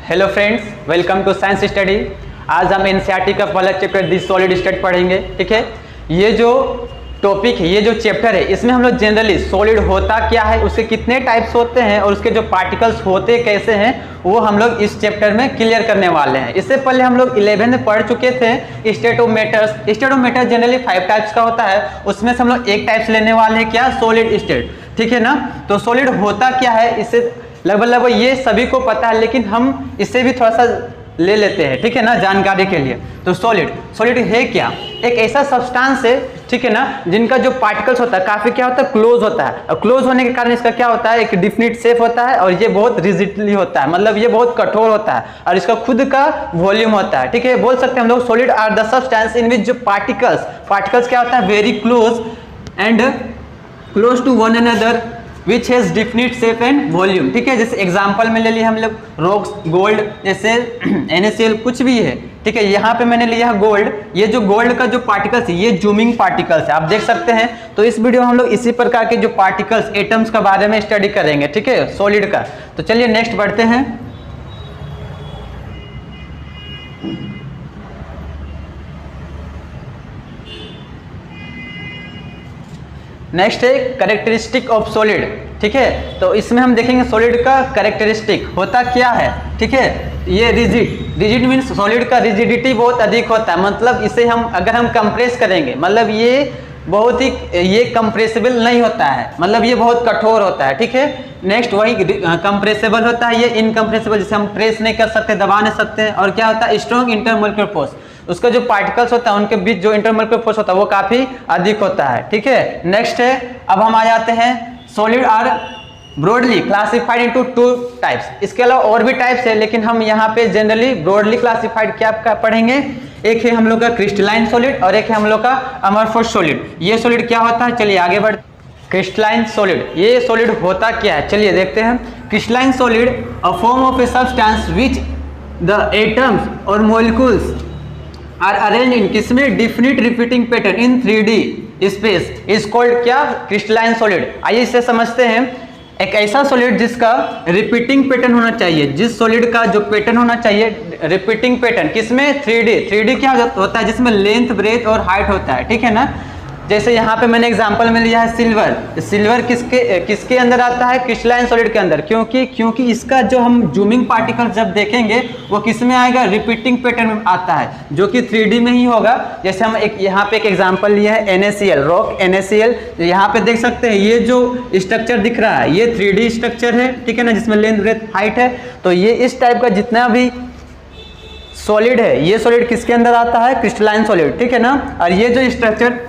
Hello friends, welcome to science study. आज हम NCERT का पहला चैप्टर दी सॉलिड स्टेट पढ़ेंगे। ठीक है, ये जो टॉपिक है, ये जो चैप्टर है, इसमें हम लोग जनरली सॉलिड होता क्या है, उसके कितने टाइप्स होते हैं और उसके जो पार्टिकल्स होते कैसे हैं, वो हम लोग इस चैप्टर में क्लियर करने वाले हैं। इससे पहले हम लोग 11 में पढ़ चुके थे state of matters. State of matter generally 5 types का होता है, उसमें से हम लोग एक टाइप्स लेने वाले हैं, क्या? Solid state. ठीक है ना। तो सॉलिड होता क्या है, इससे लगभग ये सभी को पता है, लेकिन हम इससे भी थोड़ा सा ले लेते हैं, ठीक है ना, जानकारी के लिए। तो सॉलिड है क्या? एक ऐसा सब्सटेंस है, ठीक है ना, जिनका जो पार्टिकल्स होता है काफी क्या होता है, क्लोज होता है। और क्लोज होने के कारण इसका क्या होता है, एक डिफिनिट शेप होता है और ये बहुत रिजिडली होता है, मतलब ये बहुत कठोर होता है और इसका खुद का वॉल्यूम होता है। ठीक है, बोल सकते हैं हम लोग solid are the substance in which जो पार्टिकल्स क्या होता है, very close and close to one another which has definite shape and volume. ठीक है, जैसे एग्जांपल में ले लिया हम लोग रॉक्स, गोल्ड, जैसे NaCl कुछ भी है। ठीक है, यहाँ पे मैंने लिया गोल्ड। ये जो गोल्ड का जो पार्टिकल्स है, ये जूमिंग पार्टिकल्स है, आप देख सकते हैं। तो इस वीडियो में हम लोग इसी प्रकार के जो पार्टिकल्स, एटम्स के बारे में स्टडी करेंगे। ठीक है, सॉलिड का। तो चलिए नेक्स्ट बढ़ते हैं। नेक्स्ट है कैरेक्टरिस्टिक ऑफ सॉलिड। ठीक है, तो इसमें हम देखेंगे सॉलिड का कैरेक्टरिस्टिक होता क्या है। ठीक है, ये रिजिड मीन्स सॉलिड का रिजिडिटी बहुत अधिक होता है, मतलब इसे हम अगर हम कंप्रेस करेंगे, मतलब ये बहुत ही ये कंप्रेसिबल नहीं होता है, मतलब ये बहुत कठोर होता है। ठीक है, नेक्स्ट वही कंप्रेसिबल होता है, ये इनकम्प्रेसिबल, जिसे हम प्रेस नहीं कर सकते, दबा नहीं सकते हैं। और क्या होता है, स्ट्रॉन्ग इंटरमोलिकुलर फोर्स, उसका जो पार्टिकल्स होता है उनके बीच जो इंटरमोलिकुलर फोर्स होता है वो काफी अधिक होता है। ठीक है, नेक्स्ट है, अब हम आ जाते हैं solid are broadly classified into 2 types. इसके अलावा और भी टाइप्स है, लेकिन हम यहाँ पे जनरली ब्रॉडली क्लासिफाइड क्या पढ़ेंगे। एक है हम लोग का क्रिस्टलाइन सॉलिड और एक है हम लोग का अमorphous सॉलिड। ये सॉलिड क्या होता है, चलिए आगे बढ़। क्रिस्टलाइन सॉलिड, ये सॉलिड होता क्या है, चलिए देखते हैं। Crystalline solid a form of a substance which the atoms और मॉलिक्यूल्स आर अरेंज इन, किसमें, definite repeating pattern in 3D space is called क्या, क्रिस्टलाइन सॉलिड। आइए इसे समझते हैं। एक ऐसा सॉलिड जिसका रिपीटिंग पैटर्न होना चाहिए, जिस सॉलिड का जो पैटर्न होना चाहिए रिपीटिंग पैटर्न, किसमें, 3D क्या होता है, जिसमें लेंथ, ब्रेथ और हाइट होता है। ठीक है ना। जैसे यहाँ पे मैंने एग्जांपल में लिया है सिल्वर किसके अंदर आता है, क्रिस्टलाइन सॉलिड के अंदर। क्योंकि इसका जो हम जूमिंग पार्टिकल जब देखेंगे वो किस में आएगा, रिपीटिंग पैटर्न में आता है, जो कि 3D में ही होगा। जैसे हम यहाँ पे एक एग्जांपल लिया है NaCl, रॉक NaCl। यहाँ पे देख सकते हैं ये जो स्ट्रक्चर दिख रहा है ये 3D स्ट्रक्चर है, ठीक है ना, जिसमें लेंथ, ब्रेथ, हाइट है। तो ये इस टाइप का जितना भी सॉलिड है, ये सॉलिड किसके अंदर आता है, क्रिस्टलाइन सॉलिड। ठीक है ना। और ये जो स्ट्रक्चर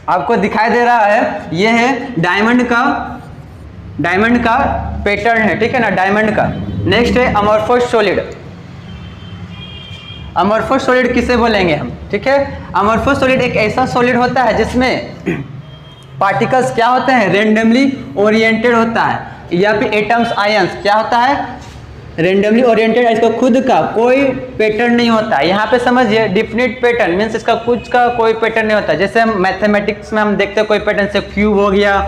आपको दिखाई दे रहा है, ये है डायमंड का पैटर्न है, ठीक है ना, डायमंड का। नेक्स्ट है अमorphous सॉलिड। अमorphous सॉलिड किसे बोलेंगे हम, ठीक है। अमorphous सॉलिड एक ऐसा सॉलिड होता है जिसमें पार्टिकल्स क्या होते हैं, रेंडमली ओरिएंटेड होता है, या फिर एटम्स, आयंस क्या होता है, रेंडमली ओरिएंटेड। इसका खुद का कोई पैटर्न नहीं होता है। यहाँ पे समझिए, डिफिनिट पैटर्न मीन्स इसका कुछ का कोई पैटर्न नहीं होता। जैसे हम मैथमेटिक्स में हम देखते हैं कोई पैटर्न, से क्यूब हो गया,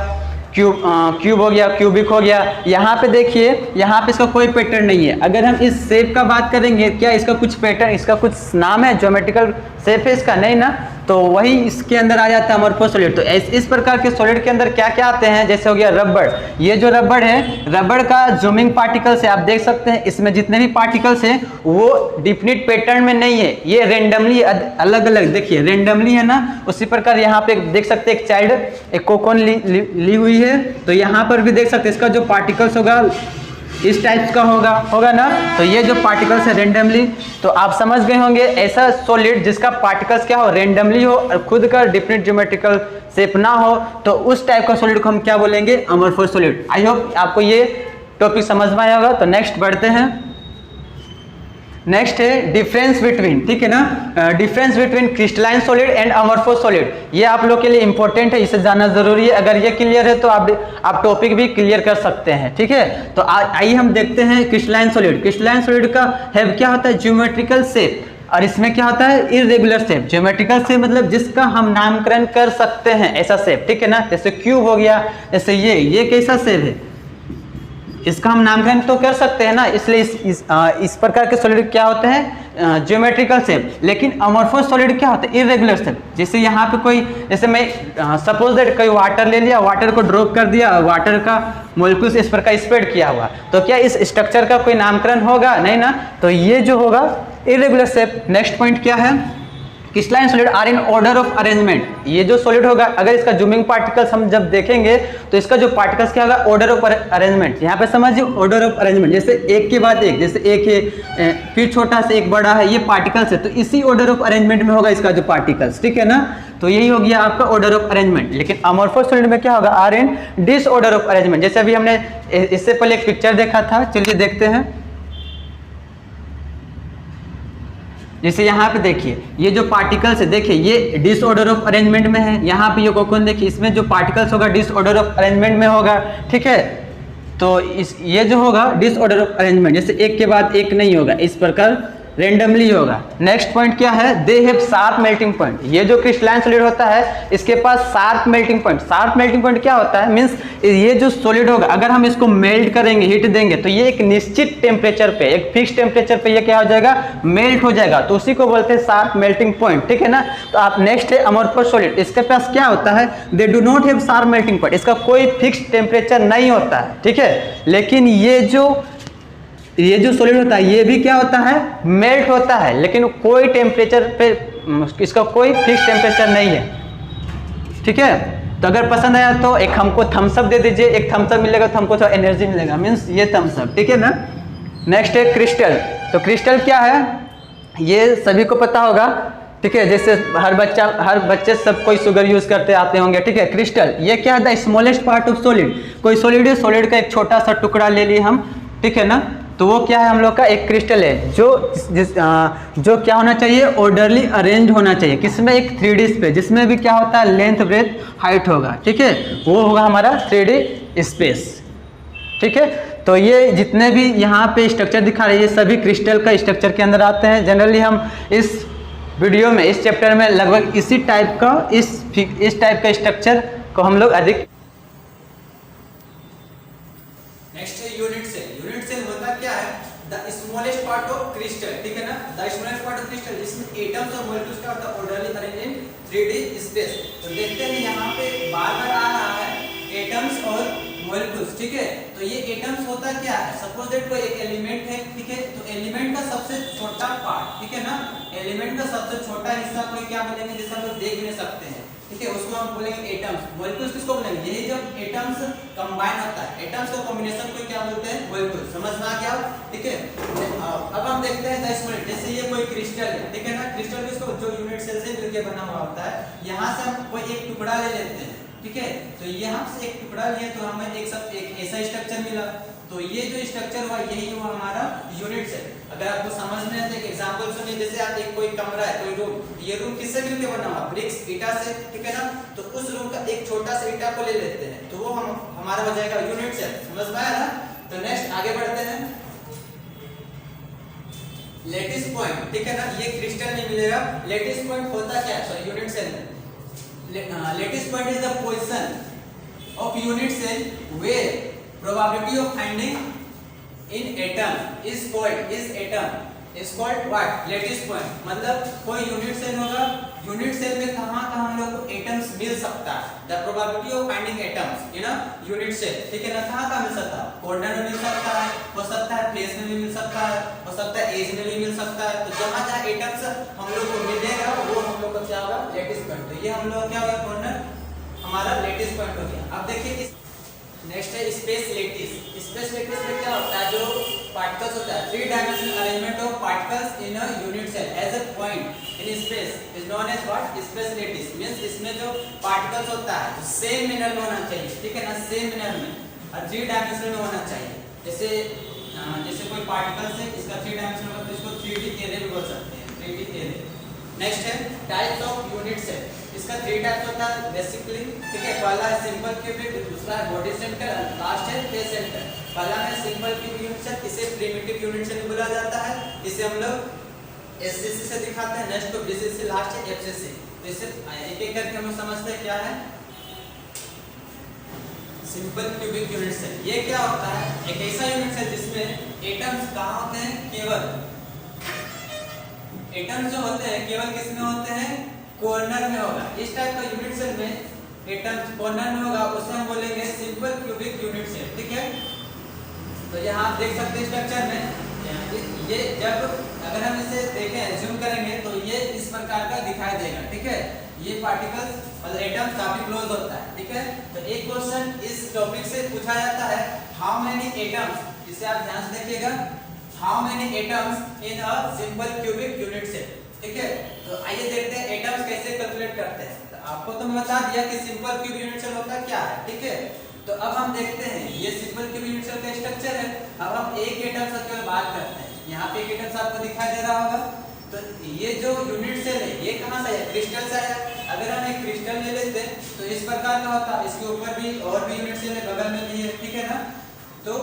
क्यूबिक हो गया। यहाँ पे देखिए, यहाँ पे इसका कोई पैटर्न नहीं है। अगर हम इस शेप का बात करेंगे, क्या इसका कुछ पैटर्न, इसका कुछ नाम है, ज्योमेट्रिकल शेप है इसका, नहीं ना। तो वही इसके अंदर आ जाता है अमorphous सॉलिड। तो इस प्रकार के सॉलिड के अंदर क्या क्या आते हैं, जैसे हो गया रबड़। ये जो रबड़ है, रबड़ का जूमिंग पार्टिकल्स है, आप देख सकते हैं इसमें जितने भी पार्टिकल्स हैं वो डिफिनिट पैटर्न में नहीं है, ये रेंडमली अलग अलग, देखिए रेंडमली है ना। उसी प्रकार यहाँ पे देख सकते हैं एक चाइल्ड, एक कोकोन ली हुई है। तो यहाँ पर भी देख सकते हैं इसका जो पार्टिकल्स होगा इस टाइप का होगा ना। तो ये जो पार्टिकल्स है रेंडमली, तो आप समझ गए होंगे ऐसा सॉलिड जिसका पार्टिकल्स क्या हो, रेंडमली हो और खुद का डिफिनिट ज्योमेट्रिकल शेप ना हो, तो उस टाइप का सॉलिड को हम क्या बोलेंगे, अमorphous सॉलिड। आई होप आपको ये टॉपिक समझ में आया होगा। तो नेक्स्ट बढ़ते हैं। नेक्स्ट है डिफरेंस बिटवीन, ठीक है ना, difference between crystalline solid and amorphous solid. ये आप लोग के लिए इंपॉर्टेंट है, इसे जानना जरूरी है। अगर ये क्लियर है तो आप टॉपिक भी क्लियर कर सकते हैं, ठीक है। तो आइए हम देखते हैं क्रिस्टलाइन सॉलिड। क्रिस्टलाइन सॉलिड का है क्या होता है, ज्योमेट्रिकल शेप, और इसमें क्या होता है, इरेगुलर शेप। ज्योमेट्रिकल शेप मतलब जिसका हम नामकरण कर सकते हैं, ऐसा शेप, ठीक है ना। जैसे क्यूब हो गया, जैसे ये कैसा शेप है, इसका हम नामकरण तो कर सकते हैं ना, इसलिए इस प्रकार के सॉलिड क्या होते हैं, ज्योमेट्रिकल शेप। लेकिन अमॉर्फस सॉलिड क्या होता है, इरेगुलर शेप। जैसे यहाँ पे कोई, जैसे मैं सपोज दैट कोई वाटर ले लिया, वाटर को ड्रॉप कर दिया, वाटर का मोलिक्यूल्स इस प्रकार स्प्रेड किया हुआ, तो क्या इस स्ट्रक्चर का कोई नामकरण होगा, नहीं ना। तो ये जो होगा इरेगुलर शेप। नेक्स्ट पॉइंट क्या है, crystalline solid are in order of arrangement. ये जो सॉलिड होगा, अगर इसका जूमिंग पार्टिकल्स हम जब देखेंगे तो इसका जो पार्टिकल्स क्या होगा, ऑर्डर ऑफ अरेंजमेंट। यहाँ पे समझिए ऑर्डर ऑफ अरेंजमेंट, जैसे एक के बाद एक, जैसे एक है फिर छोटा से एक बड़ा है, ये पार्टिकल्स है, तो इसी ऑर्डर ऑफ अरेंजमेंट में होगा इसका जो पार्टिकल्स, ठीक है ना। तो यही हो गया आपका ऑर्डर ऑफ अरेंजमेंट। लेकिन अमॉर्फस सॉलिड में क्या होगा, are in disorder of arrangement. जैसे अभी हमने इससे पहले एक पिक्चर देखा था, चलिए देखते हैं। जैसे यहाँ पे देखिए ये जो पार्टिकल्स है, देखिए ये डिसऑर्डर ऑफ अरेंजमेंट में है। यहाँ पे ये कोकोन देखिए, इसमें जो पार्टिकल्स होगा डिसऑर्डर ऑफ अरेंजमेंट में होगा, ठीक है। तो ये जो होगा डिसऑर्डर ऑफ अरेंजमेंट, जैसे एक के बाद एक नहीं होगा, इस प्रकार रेंडमली होगा। नेक्स्ट पॉइंट क्या है, they have sharp melting point. ये जो क्रिस्टलाइन सॉलिड होता है इसके पास sharp melting point. Sharp melting point क्या होता है, मींस ये जो सॉलिड होगा अगर हम इसको मेल्ट करेंगे, हीट देंगे, तो ये एक निश्चित टेम्परेचर पे, एक फिक्स टेम्परेचर पे ये क्या हो जाएगा, मेल्ट हो जाएगा। तो उसी को बोलते हैं शार्प मेल्टिंग पॉइंट, ठीक है ना। तो आप नेक्स्ट है अमॉर्फस सॉलिड, इसके पास क्या होता है, they do not have sharp melting point. इसका कोई फिक्स टेम्परेचर नहीं होता है, ठीक है। लेकिन ये जो सॉलिड होता है ये भी क्या होता है, मेल्ट होता है, लेकिन कोई टेम्परेचर पे इसका कोई फिक्स टेम्परेचर नहीं है, ठीक है। तो अगर पसंद आया तो एक हमको थम्स अप दे दीजिए, एक थम्स अप मिलेगा तो हमको थोड़ा एनर्जी मिलेगा, मीन्स ये थम्स अप, ठीक है ना। नेक्स्ट है क्रिस्टल। तो क्रिस्टल क्या है, ये सभी को पता होगा, ठीक है। जैसे हर बच्चे सब कोई शुगर यूज करते आते होंगे, ठीक है। क्रिस्टल ये क्या है, the smallest part of solid. कोई सॉलिड है, सॉलिड का एक छोटा सा टुकड़ा ले लिए हम, ठीक है ना। तो वो क्या है, हम लोग का एक क्रिस्टल है जो क्या होना चाहिए, ऑर्डरली अरेंज होना चाहिए। किसमें, एक 3D स्पेस, जिसमें भी क्या होता है, लेंथ ब्रेथ हाइट होगा, ठीक है। वो होगा हमारा 3D स्पेस, ठीक है। तो ये जितने भी यहाँ पे स्ट्रक्चर दिखा रहे हैं, ये सभी क्रिस्टल का स्ट्रक्चर के अंदर आते हैं। जनरली हम इस वीडियो में, इस चैप्टर में लगभग इसी टाइप का इस टाइप का स्ट्रक्चर को हम लोग अधिक। नेक्स्ट है यूनिट सेल। यूनिट सेल होता क्या है, the smallest part of crystal, ठीक है ना। The smallest part of crystal, जिसमें एटम्स और मॉलिक्यूल्स क्या होता है, orderly arrange in 3D space. तो देखते हैं यहाँ पे बार बार आ रहा है एटम्स और मॉलिक्यूल्स, ठीक है। तो ये एटम्स होता क्या है, सपोज दैट कोई एक एलिमेंट है, ठीक है। तो एलिमेंट का सबसे छोटा पार्ट, ठीक है ना, एलिमेंट का सबसे छोटा हिस्सा कोई क्या बोलेंगे, जिसे हम लोग देख नहीं सकते हैं, ठीक है, उसको हम बोलेंगे एटम्स। मॉलिक्यूल्स किसको बोलेंगे, यही जब एटम्स कंबाइन होता है, एटम्स का कॉम्बिनेशन को क्या बोलते हैं, मॉलिक्यूल्स। समझ में आ गया, ठीक है। अब हम देखते हैं 10 मिनट, जैसे ये कोई क्रिस्टल है, ठीक है ना। क्रिस्टल किसको, जो यूनिट सेल से मिलकर बना हुआ होता है। यहाँ से हम कोई एक टुकड़ा ले लेते हैं, ठीक है। तो यहाँ से एक टुकड़ा लिए तो हमें एक ऐसा स्ट्रक्चर मिला। तो ये जो स्ट्रक्चर हुआ यही हुआ हमारा यूनिट सेल। अगर आपको समझ में आए तो एक एग्जांपल सुनिए, जैसे आप एक कोई कमरा है, कोई रूम, ये रूम किससे मिलकर बना हुआ, ब्रिक्स, ईटा से, ठीक है ना। तो उस रूम का एक छोटा सा ईटा को ले लेते हैं, तो वो हमारा हो जाएगा यूनिट सेल। समझ में आया ना। तो नेक्स्ट आगे बढ़ते हैं, लेटिस पॉइंट, ठीक है ना। ये क्रिस्टल नहीं मिलेगा। लेटिस पॉइंट होता क्या है, सॉरी यूनिट सेल में, lattice point is the position of unit cell where probability of finding in atom is called what, lattice point। मतलब कोई यूनिट सेल होगा, यूनिट सेल में कहाँ हम लोग को एटम्स मिल सकता है, the probability of finding atoms in a unit cell, ठीक है ना। कहाँ मिल सकता है, कोऑर्डिनेट में मिल सकता है, हो सकता है प्लेस में भी मिल सकता है, हो सकता है एज में भी मिल सकता है। तो जहाँ एटम्स हम लोग को मिलेगा वो हम लोग का क्या होगा, लेटिस पॉइंट। तो ये हम लोग क्या होगा, कॉर्नर हमारा लेटिस पॉइंट हो गया। अब देखिए नेक्स्ट है स्पेस लेटिस। स्पेस लेटिस में क्या होता है, जो पार्टिकल्स होता है, 3 dimensional arrangement of particles in a unit cell as a point in space is known as what, space lattice. Means इसमें जो पार्टिकल्स होता है तो सेम मिनर में होना चाहिए, ठीक है ना, सेम मिनर में और 3 डायमेंशनल में होना चाहिए। जैसे कोई पार्टिकल्स है, इसका 3 डायमेंशनल होगा तो इसको 3D एरे भी बोल सकते हैं, 3D एरे। नेक्स्ट है टाइप्स ऑफ यूनिट सेल। इसका 3 टाइप्स होता है बेसिकली, ठीक है। पहला है सिंपल क्यूबिक, दूसरा है बॉडी सेंटर, लास्ट है फेस सेंटर। पहला है सिंपल क्यूबिक यूनिट सेल, इसे प्रिमिटिव यूनिट सेल बोला जाता है। इसे हम लोग एससीसी से दिखाते हैं। नेक्स्ट तो बीसीसी, लास्ट है एफसीसी। तो इसे एक एक करके हम समझते हैं क्या है। Simple cubic unit cell. ये क्या होता है, एक ऐसा यूनिट सेल जिसमें एटम्स कहाँ होते हैं, केवल एटम्स जो होते हैं केवल किसमें होते हैं, कॉर्नर में होगा। इस टाइप का यूनिट सेल में एटम्स कॉर्नर में होगा, उसे हम बोलेंगे सिंपल क्यूबिक यूनिट सेल। ठीक है, तो यहाँ आप देख सकते हैं स्ट्रक्चर में ये जब अगर हम इसे देखें जूम करेंगे तो ये इस प्रकार का दिखाई देगा। ठीक है, ये पार्टिकल्स मतलब एटम्स काफी क्लोज होता है। ठीक है, तो एक क्वेश्चन इस टॉपिक से पूछा जाता है, हाउ मेनी एटम्स, इसे आप ध्यान से देखिएगा, how many atoms in a simple cubic unit cell. ठीक है, तो आइए देखते हैं एटम्स कैसे कैलकुलेट करते हैं। तो आपको तो मैं बता दिया कि सिंपल क्यूबिक यूनिट सेल होता क्या है। ठीक है, तो अब हम देखते हैं ये सिंपल क्यूबिक यूनिट सेल का स्ट्रक्चर है। अब हम एक एटम से केवल बात करते हैं। यहाँ पे एक एटम आपको दिखाई दे रहा होगा। तो ये जो यूनिट सेल है ये कहाँ से है, क्रिस्टल से आया। अगर हम एक क्रिस्टल ले लेते तो इस प्रकार का होता, इसके ऊपर भी और भी यूनिट सेल है, बगल में भी है। ठीक है ना, तो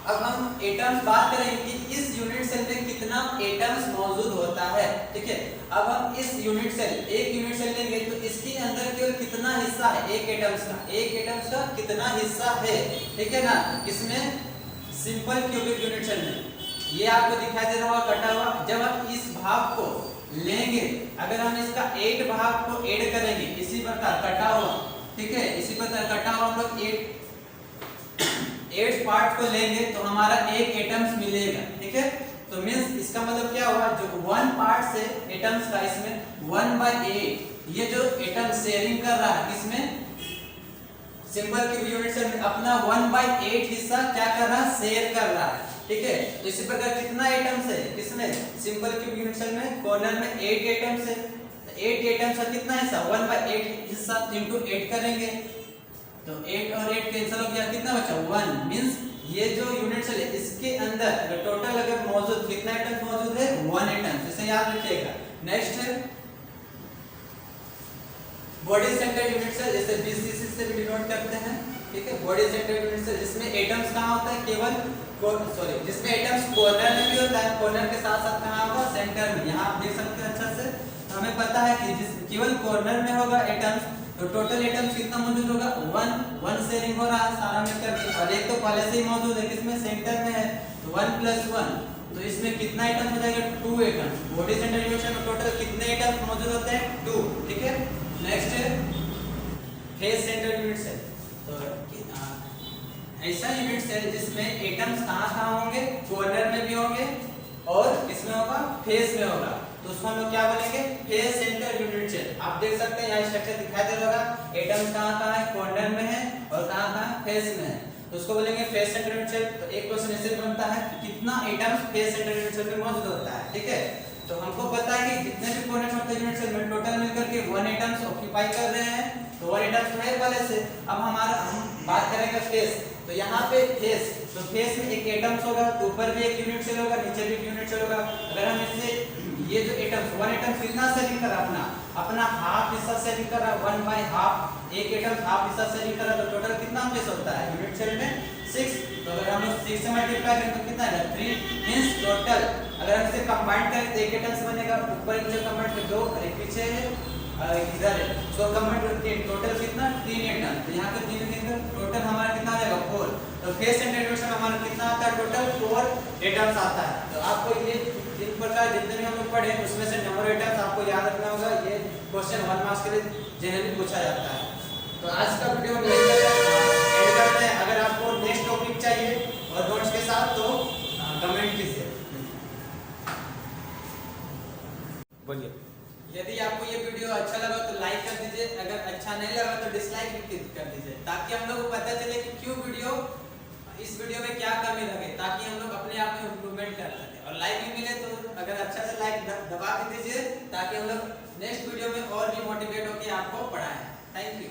अब हम एटम्स बात करेंगे कि इस यूनिट सेल में कितना एटम्स मौजूद होता है। ठीक है, अब हम इस यूनिट सेल, एक यूनिट सेल लेंगे तो इसके अंदर केवल कितना हिस्सा है, एक एटम्स का कितना हिस्सा है। ठीक है ना, इसमें सिंपल क्यूबिक यूनिट सेल में ये आपको दिखाई दे रहा होगा कटा हुआ। जब हम इस भाग को लेंगे, अगर हम इसका 8 भाग को ऐड करेंगे इसी प्रकार कटा हुआ, ठीक है, इसी प्रकार कटा हुआ हम लोग 8 पार्ट को लेंगे तो हमारा एक एटम्स मिलेगा। ठीक है, तो मींस इसका मतलब क्या हुआ, जो 1 पार्ट से एटम्स का इसमें 1/8 ये जो एटम शेयरिंग कर रहा है इसमें सिंपल क्यूबिक यूनिट सेल में अपना 1/8 हिस्सा क्या कर रहा है, शेयर कर रहा है। ठीक है, तो इसी प्रकार कितना एटम्स है किसमें, सिंपल क्यूबिक यूनिट सेल में कॉर्नर में 8 एटम्स है। 8 एटम्स का कितना हिस्सा, 1/8 हिस्सा इंटू 8 करेंगे तो 8 और 8 कैंसिल हो गया, कितना बचा 1। मींस ये जो यूनिट सेल है इसके अंदर अगर टोटल अगर मौजूद कितना एटम्स मौजूद है, 1 एटम्स। इसे याद रखिएगा। नेक्स्ट है बॉडी सेंटर यूनिट सेल, जैसे बीसीसी से भी डिनोट करते हैं। ठीक है, बॉडी सेंटर यूनिट सेल जिसमें एटम्स कहाँ होता है, केवल जिसमें एटम्स कॉर्नर में भी होता है, कॉर्नर के साथ साथ कहाँ होगा, सेंटर में। यहाँ आप देख सकते हैं अच्छा से, तो हमें पता है कि जिस केवल कॉर्नर में होगा एटम्स तो टोटल एटम्स कितना मौजूद होगा, 1 शेयरिंग हो रहा है सारा मिलकर के, और एक तो पहले से ही मौजूद है किसमें, सेंटर में है, तो 1 + 1 तो इसमें कितना एटम हो जाएगा, 2 atom. Body centre unit cell में टोटल कितने एटम्स मौजूद होते हैं, 2। ठीक है, नेक्स्ट है फेस सेंटर यूनिट सेल। तो ऐसा यूनिट सेल जिसमें एटम्स कहाँ होंगे, कॉर्नर में भी होंगे और किसमें होगा, फेस में होगा, तो उसको हम लोग क्या बोलेंगे, फेस सेंटर यूनिट सेल। आप देख सकते हैं यहाँ स्ट्रक्चर दिखाई दे रहा होगा, एटम्स कहाँ है, कॉर्नर में है और कहाँ फेस में है, तो उसको बोलेंगे फेस सेंटर यूनिट सेल। तो एक क्वेश्चन ऐसे बनता है कि कितना atoms face centre unit cell में मौजूद होता है। ठीक है, तो हमको पता है कि जितने भी कॉर्नर होते हैं यूनिट सेल में टोटल मिलकर के 1 एटम्स ऑक्यूपाई कर रहे हैं, तो 1 एटम्स है पहले से। अब हम बात करेंगे फेस, तो यहाँ पे फेस, तो फेस में एक एटम्स होगा, तो ऊपर भी एक यूनिट सेल होगा, नीचे भी एक यूनिट सेल होगा। अगर हम इससे ये जो एटम्स 1 एटम्स कितना शेयरिंग कर रहा, अपना हाफ हिस्सा शेयरिंग कर रहा, 1/2 एक एटम्स हाफ हिस्सा शेयरिंग कर रहा, तो टोटल कितना फेस होता है यूनिट सेल में 6। तो अगर हम लोग 6 से मल्टीप्लाई करें तो कितना आएगा, 3। मींस टोटल अगर हम इसे कंबाइन करें तो एक एटम्स बनेगा, ऊपर नीचे कंबाइन कर 2 और एक पीछे इधर है, सो कंबाइन करके टोटल कितना 3 एटम। तो यहाँ पे 3 देंगे टोटल हमारा कितना आ जाएगा 4। तो फेस सेंटर यूनिट सेल हमारा कितना आता है, टोटल 4 एटम्स आता है। तो आपको ये 3 प्रकार जितने भी हम लोग पढ़े उसमें से नंबर एटम्स आपको याद रखना होगा। ये क्वेश्चन 1 मार्क्स के लिए जनरली पूछा जाता है। तो आज का वीडियो एंड करते हैं। अगर आपको नेक्स्ट टॉपिक चाहिए और नोट्स के साथ तो कमेंट कीजिए। बोलिए। यदि आपको ये वीडियो अच्छा लगा तो लाइक कर दीजिए, अगर अच्छा नहीं लगा तो डिसलाइक भी कर दीजिए, ताकि हम लोग को पता चले कि क्यों इस वीडियो में क्या कमी लगे, ताकि हम लोग अपने आप में इम्प्रूवमेंट कर सकें। और लाइक भी मिले तो अगर अच्छा से लाइक दबा के दीजिए, ताकि हम लोग नेक्स्ट वीडियो में और भी मोटिवेट होकर आपको पढ़ाएं। Thank you.